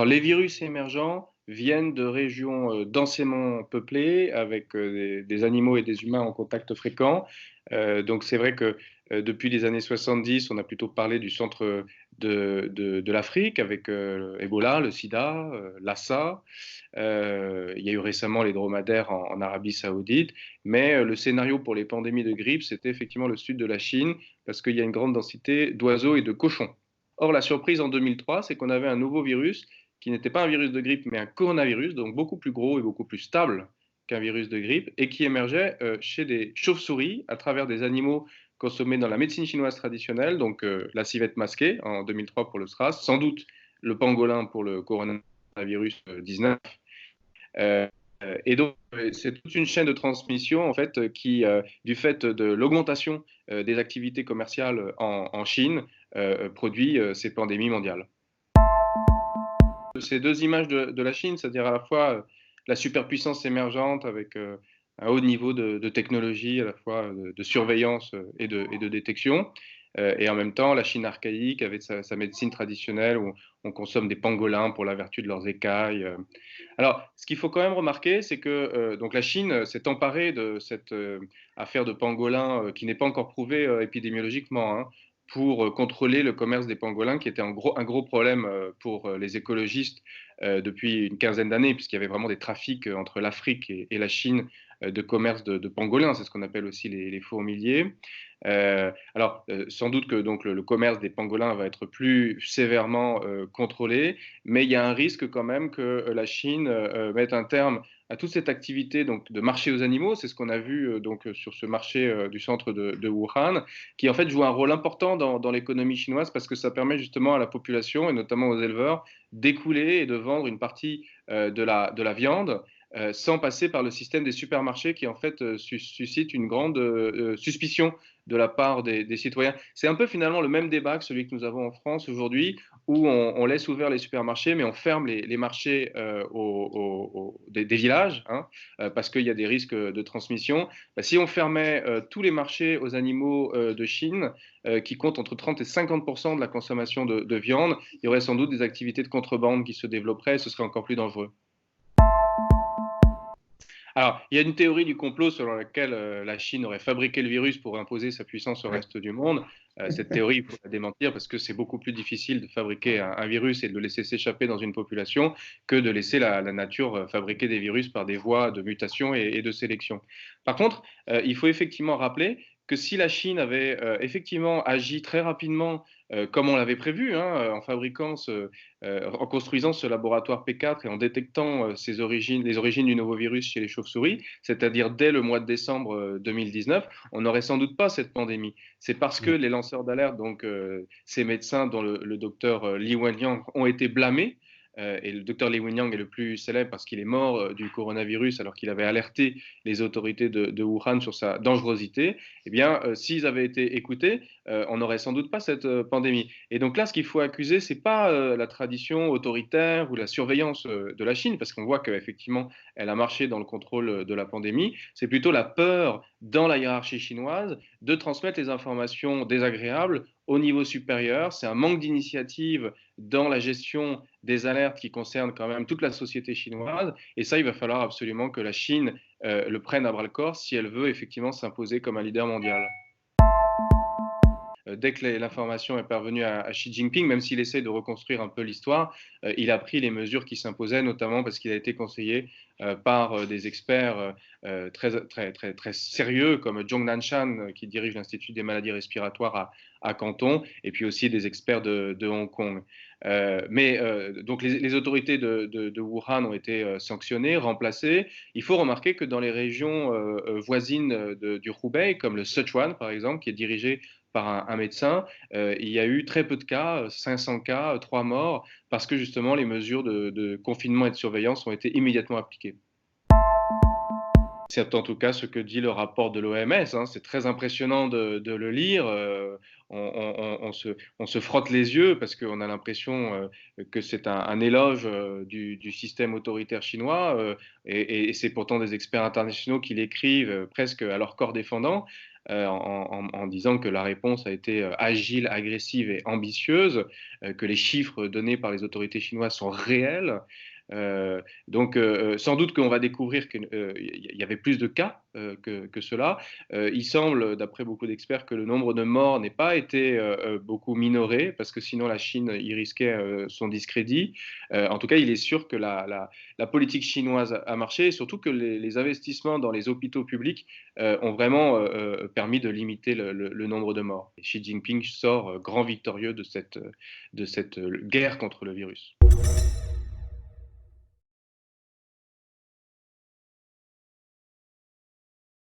Alors, les virus émergents viennent de régions densément peuplées, avec des animaux et des humains en contact fréquent. Donc, c'est vrai que depuis les années 70, on a plutôt parlé du centre de l'Afrique, avec Ebola, le sida, Lassa. Il y a eu récemment les dromadaires en Arabie Saoudite. Mais le scénario pour les pandémies de grippe, c'était effectivement le sud de la Chine, parce qu'il y a une grande densité d'oiseaux et de cochons. Or, la surprise en 2003, c'est qu'on avait un nouveau virus qui n'était pas un virus de grippe, mais un coronavirus, donc beaucoup plus gros et beaucoup plus stable qu'un virus de grippe, et qui émergeait chez des chauves-souris à travers des animaux consommés dans la médecine chinoise traditionnelle, donc la civette masquée en 2003 pour le SRAS, sans doute le pangolin pour le coronavirus 19. Euh, et donc, c'est toute une chaîne de transmission, en fait, qui, du fait de l'augmentation des activités commerciales en Chine, produit ces pandémies mondiales. Ces deux images de la Chine, c'est-à-dire à la fois la superpuissance émergente avec un haut niveau de technologie, à la fois de surveillance et de détection, et en même temps la Chine archaïque avec sa médecine traditionnelle où on consomme des pangolins pour la vertu de leurs écailles. Alors, ce qu'il faut quand même remarquer, c'est que donc la Chine s'est emparée de cette affaire de pangolins qui n'est pas encore prouvée épidémiologiquement, hein, pour contrôler le commerce des pangolins, qui était un gros problème pour les écologistes depuis une quinzaine d'années, puisqu'il y avait vraiment des trafics entre l'Afrique et la Chine de commerce de pangolins, c'est ce qu'on appelle aussi les fourmiliers. Sans doute que donc, le commerce des pangolins va être plus sévèrement contrôlé, mais il y a un risque quand même que la Chine mette un terme à toute cette activité donc, de marché aux animaux. C'est ce qu'on a vu donc, sur ce marché du centre de Wuhan, qui en fait joue un rôle important dans l'économie chinoise parce que ça permet justement à la population et notamment aux éleveurs d'écouler et de vendre une partie de la viande sans passer par le système des supermarchés qui en fait suscite une grande suspicion de la part des citoyens. C'est un peu finalement le même débat que celui que nous avons en France aujourd'hui, où on laisse ouverts les supermarchés, mais on ferme les marchés des villages, hein, parce qu'il y a des risques de transmission. Bah, si on fermait tous les marchés aux animaux de Chine, qui comptent entre 30 et 50% de la consommation de viande, il y aurait sans doute des activités de contrebande qui se développeraient, et ce serait encore plus dangereux. Alors, il y a une théorie du complot selon laquelle la Chine aurait fabriqué le virus pour imposer sa puissance au reste du monde. Cette théorie, il faut la démentir parce que c'est beaucoup plus difficile de fabriquer un virus et de le laisser s'échapper dans une population que de laisser la nature fabriquer des virus par des voies de mutation et de sélection. Par contre, il faut effectivement rappeler que si la Chine avait effectivement agi très rapidement comme on l'avait prévu, hein, en construisant ce laboratoire P4 et en détectant les origines du nouveau virus chez les chauves-souris, c'est-à-dire dès le mois de décembre 2019, on n'aurait sans doute pas cette pandémie. C'est parce que les lanceurs d'alerte, donc ces médecins dont le docteur Li Wenliang, ont été blâmés. Et le docteur Li Wenliang est le plus célèbre parce qu'il est mort du coronavirus alors qu'il avait alerté les autorités de Wuhan sur sa dangerosité. Eh bien, s'ils avaient été écoutés, on n'aurait sans doute pas cette pandémie. Et donc là, ce qu'il faut accuser, c'est pas la tradition autoritaire ou la surveillance de la Chine, parce qu'on voit qu'effectivement, elle a marché dans le contrôle de la pandémie. C'est plutôt la peur dans la hiérarchie chinoise de transmettre les informations désagréables au niveau supérieur. C'est un manque d'initiative dans la gestion des alertes qui concernent quand même toute la société chinoise. Et ça, il va falloir absolument que la Chine le prenne à bras le corps si elle veut effectivement s'imposer comme un leader mondial. Dès que l'information est parvenue à Xi Jinping, même s'il essaie de reconstruire un peu l'histoire, il a pris les mesures qui s'imposaient, notamment parce qu'il a été conseillé par des experts très sérieux comme Zhong Nanshan, qui dirige l'Institut des maladies respiratoires à Canton, et puis aussi des experts de Hong Kong. Donc les autorités de Wuhan ont été sanctionnées, remplacées. Il faut remarquer que dans les régions voisines du Hubei, comme le Sichuan par exemple, qui est dirigé par un médecin, il y a eu très peu de cas, 500 cas, 3 morts, parce que justement les mesures de confinement et de surveillance ont été immédiatement appliquées. C'est en tout cas ce que dit le rapport de l'OMS. Hein. C'est très impressionnant de le lire. On se frotte les yeux parce qu'on a l'impression que c'est un éloge du système autoritaire chinois et c'est pourtant des experts internationaux qui l'écrivent presque à leur corps défendant. en disant que la réponse a été agile, agressive et ambitieuse, que les chiffres donnés par les autorités chinoises sont réels. Donc, sans doute qu'on va découvrir qu'il y avait plus de cas que cela. Il semble, d'après beaucoup d'experts, que le nombre de morts n'ait pas été beaucoup minoré, parce que sinon la Chine y risquait son discrédit. En tout cas, il est sûr que la politique chinoise a marché, et surtout que les investissements dans les hôpitaux publics ont vraiment permis de limiter le nombre de morts. Et Xi Jinping sort grand victorieux de cette guerre contre le virus.